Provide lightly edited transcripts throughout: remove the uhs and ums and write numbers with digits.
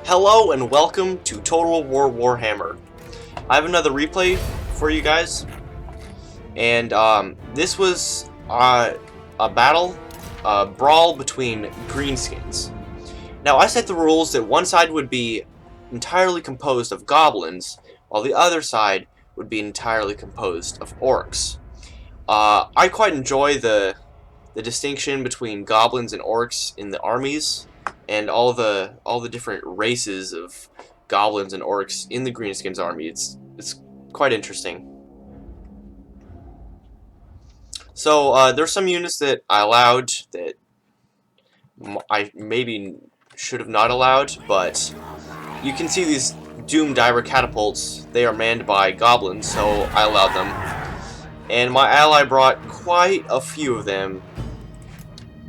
Hello and welcome to Total War Warhammer. I have another replay for you guys, and this was a battle, a brawl between Greenskins. Now I set the rules that one side would be entirely composed of Goblins, while the other side would be entirely composed of Orcs. I quite enjoy the distinction between Goblins and Orcs in the armies, and all the different races of Goblins and Orcs in the Greenskins army. It's quite interesting. So there's some units that I allowed that I maybe should have not allowed, but you can see these Doom Diver catapults. They are manned by Goblins, so I allowed them. And my ally brought quite a few of them.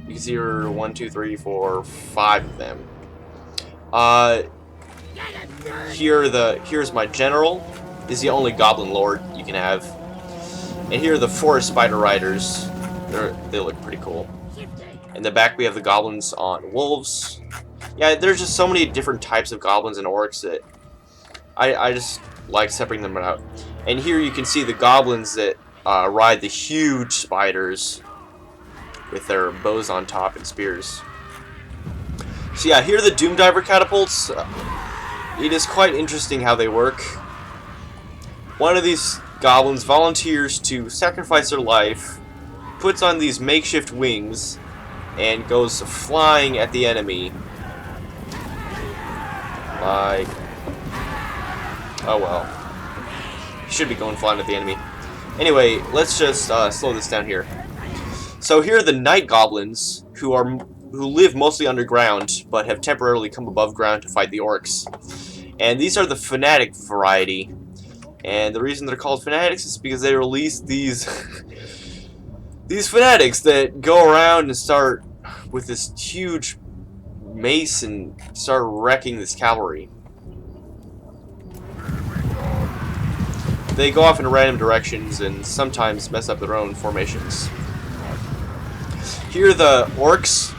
You can see here 1, 2, 3, 4, 5 of them. Here's my general. This is the only Goblin Lord you can have. And here are the Forest Spider Riders. They look pretty cool. In the back we have the Goblins on Wolves. Yeah, there's just so many different types of Goblins and Orcs that I just like separating them out. And here you can see the Goblins that ride the huge spiders with their bows on top and spears. So yeah, here are the Doom Diver catapults. It is quite interesting how they work. One of these goblins volunteers to sacrifice their life, puts on these makeshift wings, and goes flying at the enemy. Like, oh well. He should be going flying at the enemy. Anyway, let's just slow this down here. So here are the Night Goblins, who live mostly underground, but have temporarily come above ground to fight the Orcs. And these are the Fanatic variety. And the reason they're called Fanatics is because they release these these Fanatics that go around and start with this huge mace and start wrecking this cavalry. They go off in random directions and sometimes mess up their own formations. Here are the Orcs.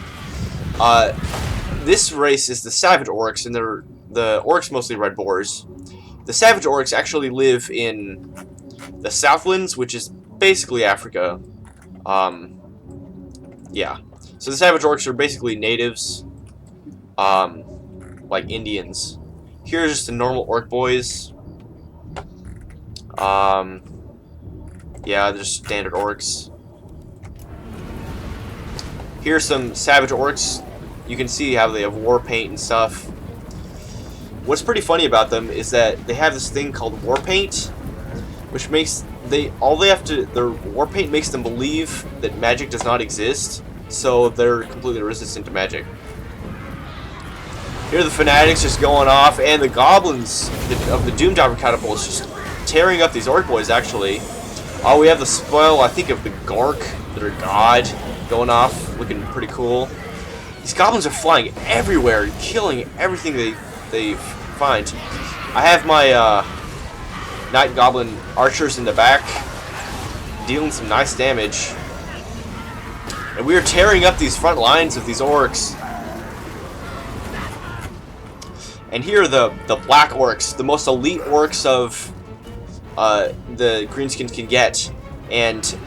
This race is the Savage Orcs, and the Orcs mostly red boars. The Savage Orcs actually live in the Southlands, which is basically Africa. Yeah. So the Savage Orcs are basically natives, like Indians. Here's just the normal Orc boys. Yeah, they're just standard Orcs. Here's some Savage Orcs. You can see how they have war paint and stuff. What's pretty funny about them is that they have this thing called war paint, which makes their war paint makes them believe that magic does not exist, so they're completely resistant to magic. Here are the Fanatics just going off, and the Goblins of the Doom Diver catapults just tearing up these Orc boys. Actually, we have the spoil, I think, of the Gork, their god, going off, looking pretty cool. These Goblins are flying everywhere and killing everything they find. I have my Night Goblin archers in the back, dealing some nice damage. And we are tearing up these front lines of these Orcs. And here are the Black Orcs, the most elite Orcs of the Greenskins can get. And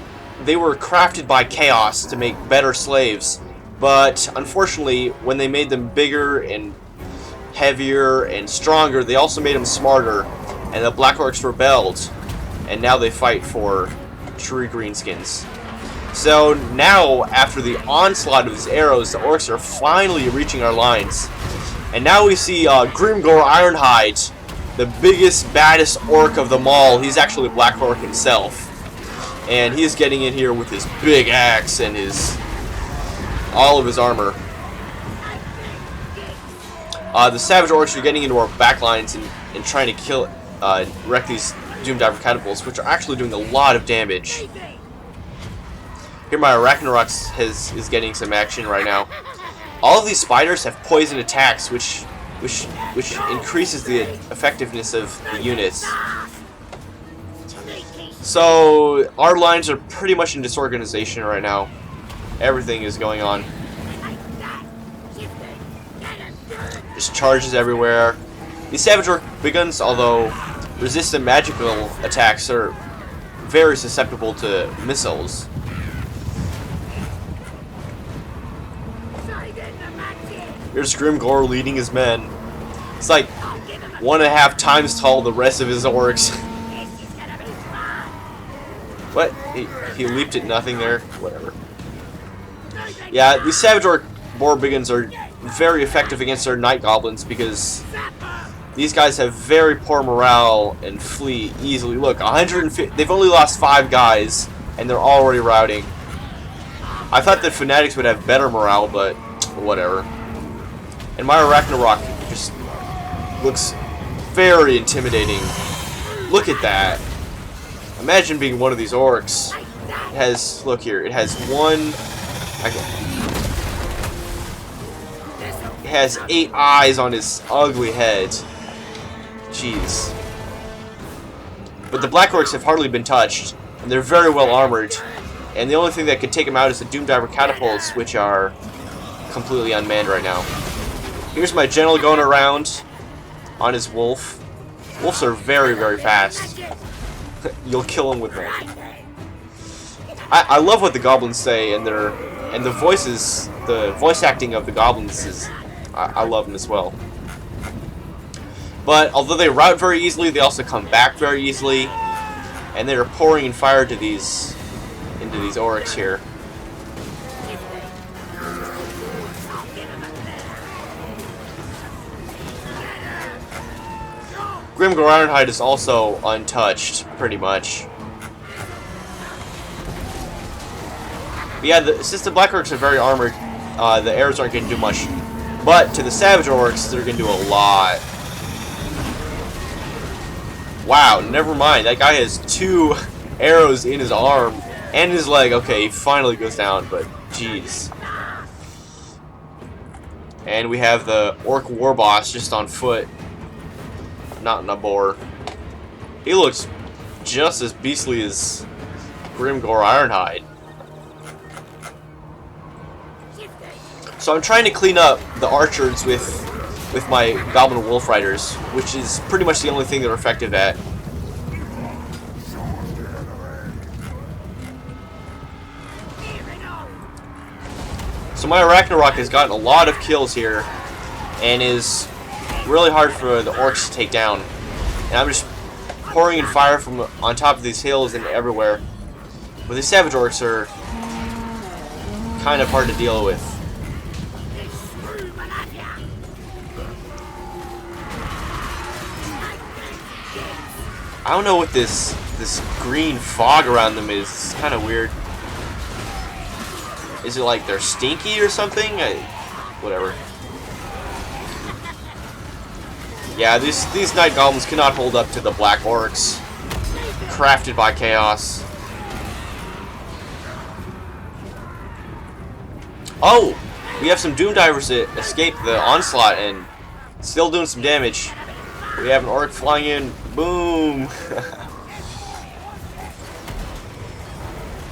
they were crafted by Chaos to make better slaves. But unfortunately, when they made them bigger and heavier and stronger, they also made them smarter, and the Black Orcs rebelled, and now they fight for true Greenskins. So now, after the onslaught of these arrows, the Orcs are finally reaching our lines, and now we see Grimgor Ironhide, the biggest, baddest Orc of them all. He's actually Black Orc himself, and he's getting in here with his big axe and all of his armor. The Savage Orcs are getting into our backlines and trying to wreck these Doom Diver catapults, which are actually doing a lot of damage. Here my Arachnarox is getting some action right now. All of these spiders have poison attacks, which increases the effectiveness of the units. So our lines are pretty much in disorganization right now. Everything is going on. Just charges everywhere. These Savage Orc big guns, although resistant magical attacks, are very susceptible to missiles. Here's Grimgor leading his men. It's like 1.5 times tall the rest of his orcs. What? He leaped at nothing there? Whatever. Yeah, these Savage Orc boar big guns are very effective against our Night Goblins because these guys have very poor morale and flee easily. Look, 150. They've only lost 5 guys, and they're already routing. I thought that Fanatics would have better morale, but whatever. And my Ragnarok just looks very intimidating. Look at that. Imagine being one of these orcs. It has, look here, it has it has 8 eyes on his ugly head. Jeez. But the Black Orcs have hardly been touched, and they're very well armored. And the only thing that could take them out is the Doomdiver catapults, which are completely unmanned right now. Here's my general going around on his wolf. Wolves are very, very fast. You'll kill him with that. I love what the goblins say, and the voices, the voice acting of the goblins is, I love them as well. But although they rout very easily, they also come back very easily, and they are pouring in fire into these orcs here. Grimgor Ironhide is also untouched, pretty much. But yeah, since the Black Orcs are very armored, the arrows aren't going to do much. But to the Savage Orcs, they're going to do a lot. Wow, never mind. That guy has 2 arrows in his arm and his leg. Okay, he finally goes down, but jeez. And we have the Orc War Boss just on foot. Not in a boar. He looks just as beastly as Grimgor Ironhide. So I'm trying to clean up the archers with my Goblin Wolf Riders, which is pretty much the only thing they're effective at. So my Ragnarok has gotten a lot of kills here, and is really hard for the orcs to take down. And I'm just pouring in fire from on top of these hills and everywhere. But these Savage Orcs are kind of hard to deal with. I don't know what this green fog around them is. It's kind of weird. Is it like they're stinky or something? Whatever. Yeah, these Night Goblins cannot hold up to the Black Orcs, crafted by Chaos. Oh! We have some Doomdivers that escaped the onslaught and still doing some damage. We have an Orc flying in. Boom!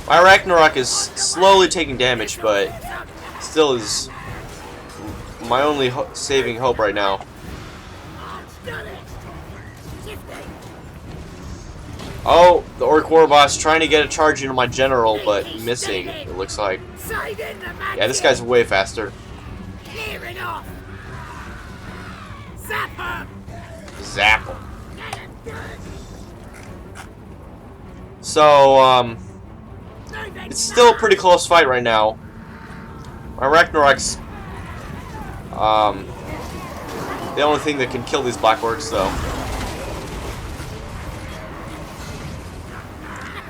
My Ragnarok is slowly taking damage, but still is my only saving hope right now. Oh, the Orc War Boss trying to get a charge into my general, but missing, it looks like. Yeah, this guy's way faster. Zap him. So, it's still a pretty close fight right now. My Ragnarok's the only thing that can kill these Black Orcs, though.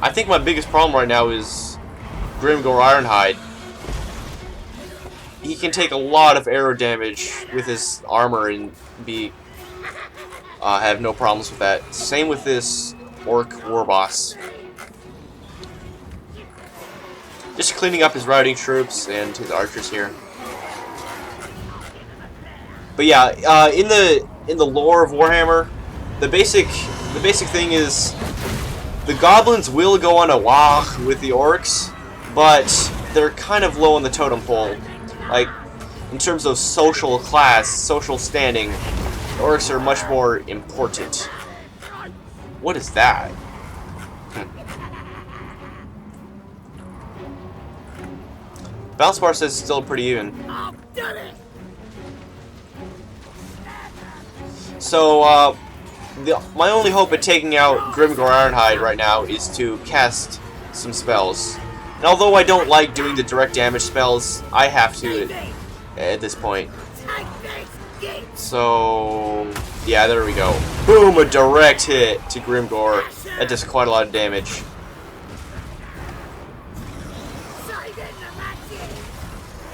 I think my biggest problem right now is Grimgor Ironhide. He can take a lot of arrow damage with his armor and have no problems with that. Same with this Orc War Boss. Just cleaning up his routing troops and his archers here. But yeah, in the lore of Warhammer, the basic thing is the goblins will go on a walk with the orcs, but they're kind of low on the totem pole. Like, in terms of social class, social standing, the orcs are much more important. What is that? Bounce bar says it's still pretty even. So, my only hope at taking out Grimgor Ironhide right now is to cast some spells. And although I don't like doing the direct damage spells, I have to at this point. So, yeah, there we go. Boom, a direct hit to Grimgor. That does quite a lot of damage.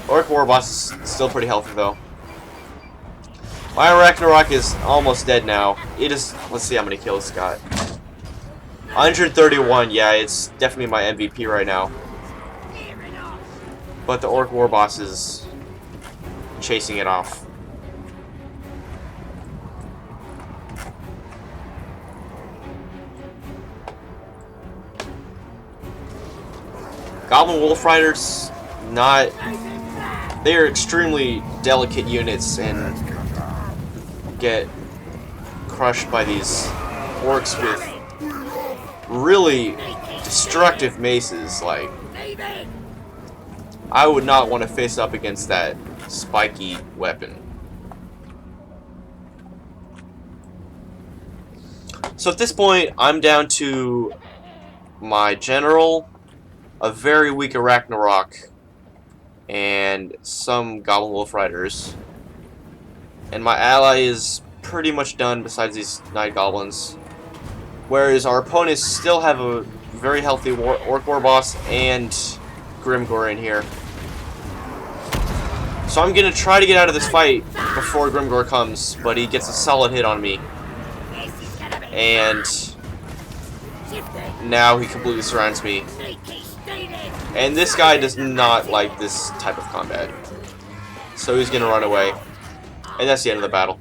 Orc Warboss is still pretty healthy, though. My Ragnarok is almost dead now. It is. Let's see how many kills it's got. 131. Yeah, it's definitely my MVP right now. But the Orc Warboss is chasing it off. Goblin Wolf Riders, not. They are extremely delicate units and get crushed by these orcs with really destructive maces. Like, I would not want to face up against that spiky weapon. So at this point, I'm down to my general, a very weak Ragnarok, and some Goblin Wolf Riders. And my ally is pretty much done besides these Night Goblins. Whereas our opponents still have a very healthy Orc Warboss and Grimgor in here. So I'm going to try to get out of this fight before Grimgor comes, but he gets a solid hit on me. And now he completely surrounds me. And this guy does not like this type of combat. So he's going to run away. And that's the end of the battle.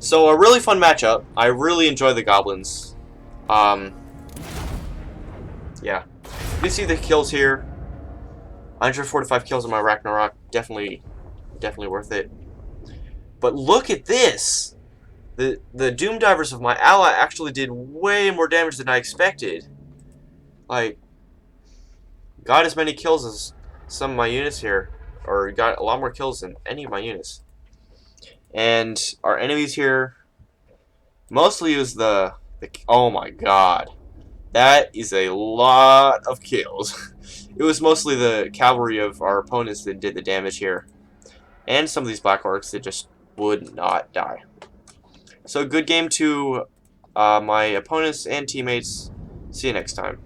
So a really fun matchup. I really enjoy the Goblins. Yeah. You can see the kills here. 145 kills on my Ragnarok. Definitely worth it. But look at this! The Doom Divers of my ally actually did way more damage than I expected. Like, got as many kills as some of my units here. Or got a lot more kills than any of my units. And our enemies here mostly use the oh my god. That is a lot of kills. It was mostly the cavalry of our opponents that did the damage here. And some of these Black Orcs that just would not die. So good game to my opponents and teammates. See you next time.